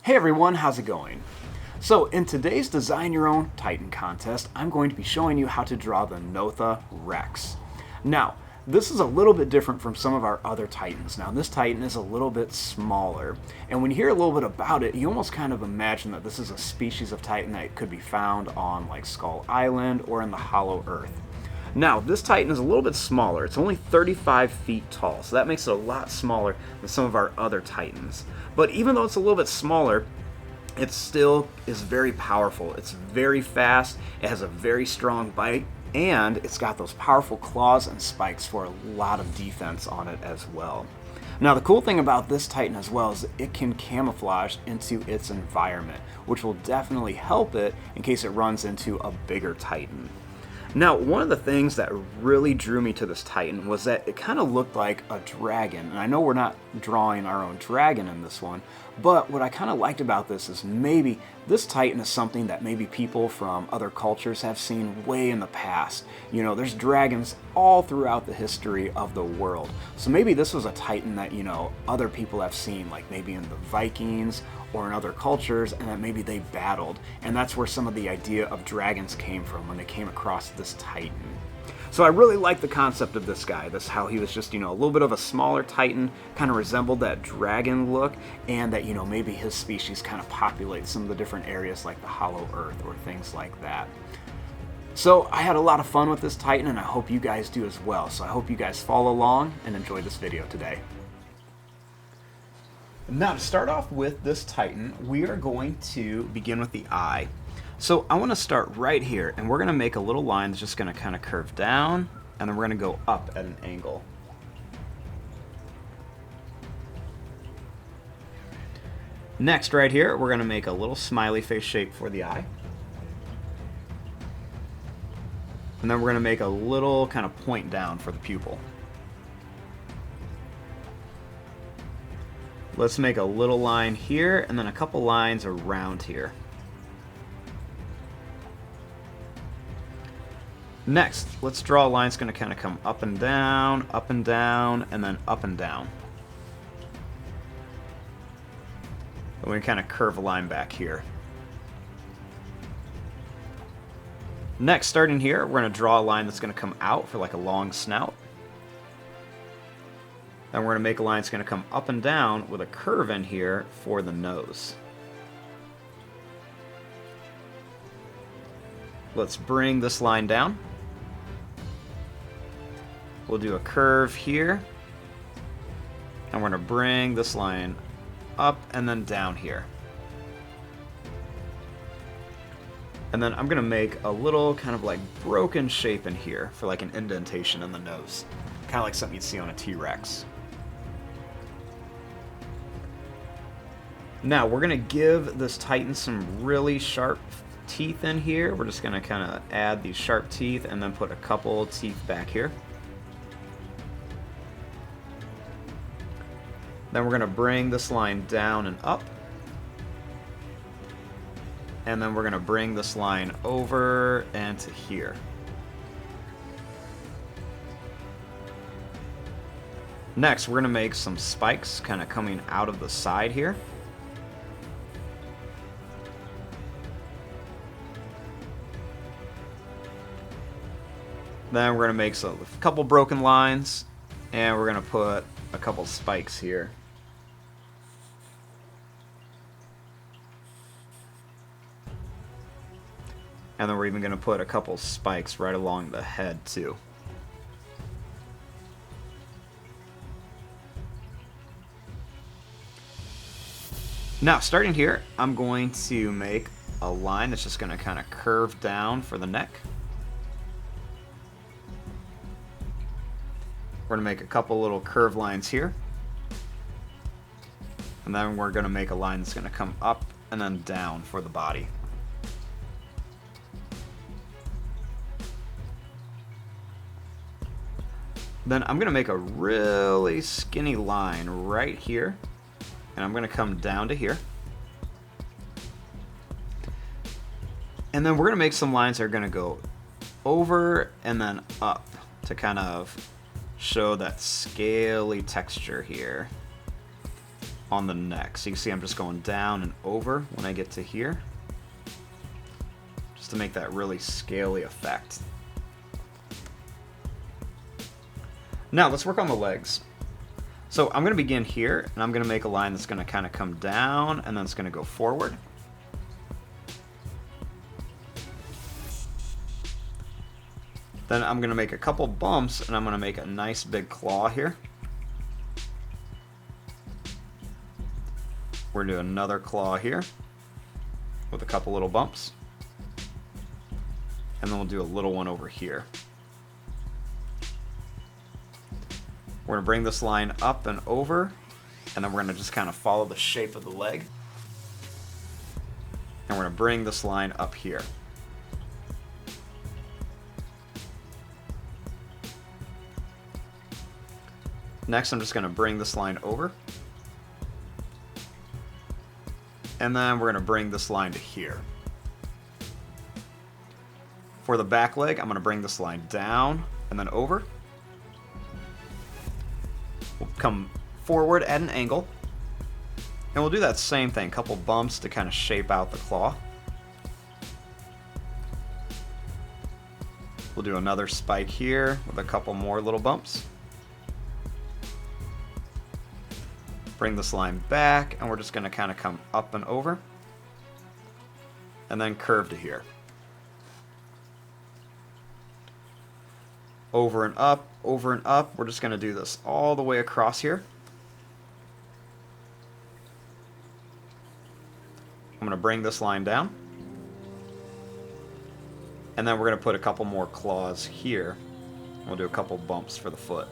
Hey everyone, how's it going? So in today's Design Your Own Titan contest, I'm going to be showing you how to draw the Notha Rex. Now, this is a little bit different from some of our other Titans. Now, this Titan is a little bit smaller, and when you hear a little bit about it, you almost kind of imagine that this is a species of Titan that could be found on like Skull Island or in the Hollow Earth. Now, this Titan is a little bit smaller. It's only 35 feet tall, so that makes it a lot smaller than some of our other Titans. But even though it's a little bit smaller, it still is very powerful. It's very fast, it has a very strong bite, and it's got those powerful claws and spikes for a lot of defense on it as well. Now, the cool thing about this Titan as well is it can camouflage into its environment, which will definitely help it in case it runs into a bigger Titan. Now, one of the things that really drew me to this Titan was that it kind of looked like a dragon. And I know we're not drawing our own dragon in this one, but what I kind of liked about this is maybe this Titan is something that maybe people from other cultures have seen way in the past. You know, there's dragons all throughout the history of the world. So maybe this was a Titan that, you know, other people have seen, like maybe in the Vikings or in other cultures, and that maybe they battled. And that's where some of the idea of dragons came from when they came across this Titan. So I really like the concept of this guy. This how he was just, you know, a little bit of a smaller Titan, kind of resembled that dragon look, and that, you know, maybe his species kind of populates some of the different areas like the Hollow Earth or things like that. So I had a lot of fun with this Titan, and I hope you guys do as well. So I hope you guys follow along and enjoy this video today. Now, to start off with this Titan, we are going to begin with the eye. So I want to start right here, and we're going to make a little line that's just going to kind of curve down, and then we're going to go up at an angle. Next, right here, we're going to make a little smiley face shape for the eye. And then we're going to make a little kind of point down for the pupil. Let's make a little line here, and then a couple lines around here. Next, let's draw a line that's going to kind of come up and down, and then up and down. And we kind of curve a line back here. Next, starting here, we're going to draw a line that's going to come out for like a long snout. Then we're going to make a line that's going to come up and down with a curve in here for the nose. Let's bring this line down. We'll do a curve here, and we're going to bring this line up and then down here. And then I'm going to make a little kind of like broken shape in here for like an indentation in the nose. Kind of like something you'd see on a T-Rex. Now we're going to give this Titan some really sharp teeth in here. We're just going to kind of add these sharp teeth and then put a couple teeth back here. Then we're going to bring this line down and up. And then we're going to bring this line over and to here. Next, we're going to make some spikes kind of coming out of the side here. Then we're going to make a couple broken lines, and we're going to put a couple spikes here. And then we're even going to put a couple spikes right along the head too. Now, starting here, I'm going to make a line that's just going to kind of curve down for the neck. We're going to make a couple little curve lines here. And then we're going to make a line that's going to come up and then down for the body. Then I'm going to make a really skinny line right here, and I'm going to come down to here. And then we're going to make some lines that are going to go over and then up to kind of show that scaly texture here. on the neck. So you can see I'm just going down and over when I get to here, just to make that really scaly effect. Now let's work on the legs. So I'm going to begin here, and I'm going to make a line that's going to kind of come down, and then it's going to go forward. Then I'm going to make a couple bumps, and I'm going to make a nice big claw here. We're going to do another claw here with a couple little bumps. And then we'll do a little one over here. We're going to bring this line up and over, and then we're going to just kind of follow the shape of the leg. And we're going to bring this line up here. Next, I'm just going to bring this line over. And then we're going to bring this line to here. For the back leg, I'm going to bring this line down and then over. We'll come forward at an angle. And we'll do that same thing, a couple bumps to kind of shape out the claw. We'll do another spike here with a couple more little bumps. Bring this line back, and we're just going to kind of come up and over, and then curve to here. Over and up, over and up. We're just going to do this all the way across here. I'm going to bring this line down, and then we're going to put a couple more claws here. We'll do a couple bumps for the foot.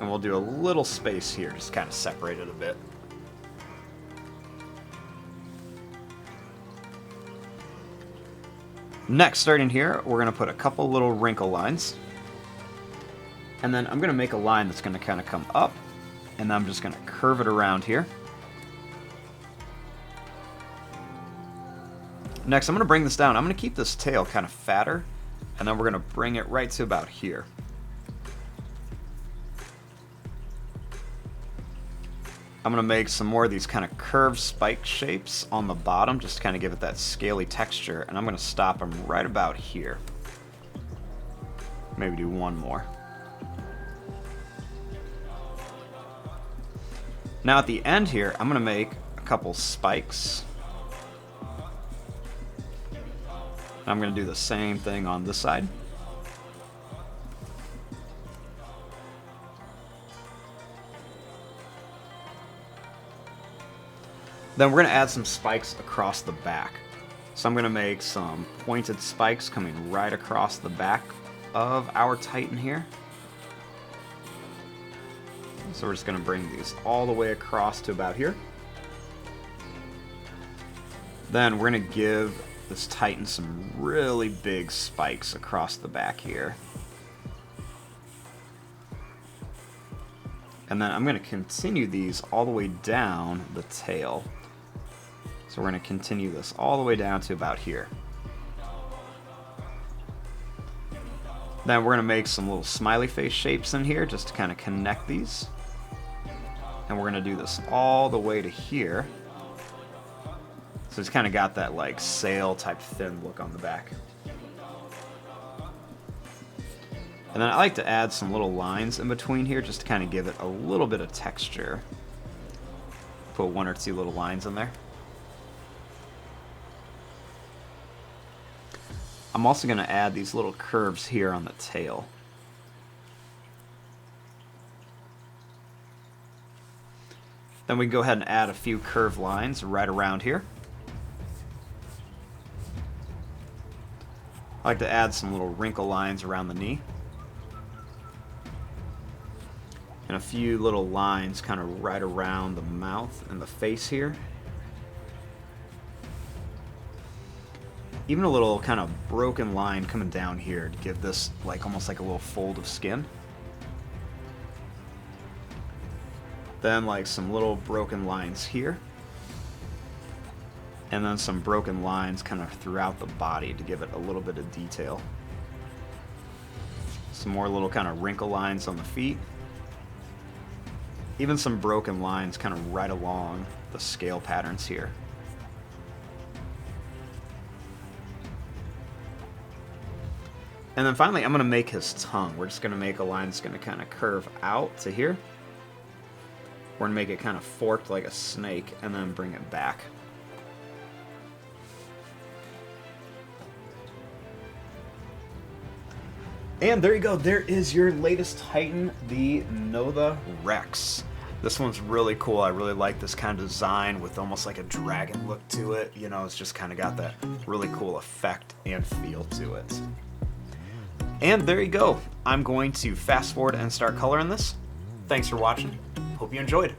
And we'll do a little space here, just kind of separate it a bit. Next, starting here, we're going to put a couple little wrinkle lines. And then I'm going to make a line that's going to kind of come up, and then I'm just going to curve it around here. Next, I'm going to bring this down. I'm going to keep this tail kind of fatter, and then we're going to bring it right to about here. I'm going to make some more of these kind of curved spike shapes on the bottom, just to kind of give it that scaly texture, and I'm going to stop them right about here. Maybe do one more. Now at the end here, I'm going to make a couple spikes. I'm going to do the same thing on this side. Then we're going to add some spikes across the back. So I'm going to make some pointed spikes coming right across the back of our Titan here. So we're just going to bring these all the way across to about here. Then we're going to give this Titan some really big spikes across the back here. And then I'm going to continue these all the way down the tail. So we're going to continue this all the way down to about here. Then we're going to make some little smiley face shapes in here just to kind of connect these. And we're going to do this all the way to here. So it's kind of got that like sail type thin look on the back. And then I like to add some little lines in between here just to kind of give it a little bit of texture. Put one or two little lines in there. I'm also going to add these little curves here on the tail. Then we can go ahead and add a few curved lines right around here. I like to add some little wrinkle lines around the knee. And a few little lines kind of right around the mouth and the face here. Even a little kind of broken line coming down here to give this like almost like a little fold of skin. Then like some little broken lines here. And then some broken lines kind of throughout the body to give it a little bit of detail. Some more little kind of wrinkle lines on the feet. even some broken lines kind of right along the scale patterns here. And then finally, I'm going to make his tongue. We're just going to make a line that's going to kind of curve out to here. We're going to make it kind of forked like a snake, and then bring it back. And there you go. There is your latest Titan, the Notah Rex. This one's really cool. I really like this kind of design with almost like a dragon look to it. You know, it's just kind of got that really cool effect and feel to it. And there you go. I'm going to fast forward and start coloring this. Thanks for watching. Hope you enjoyed.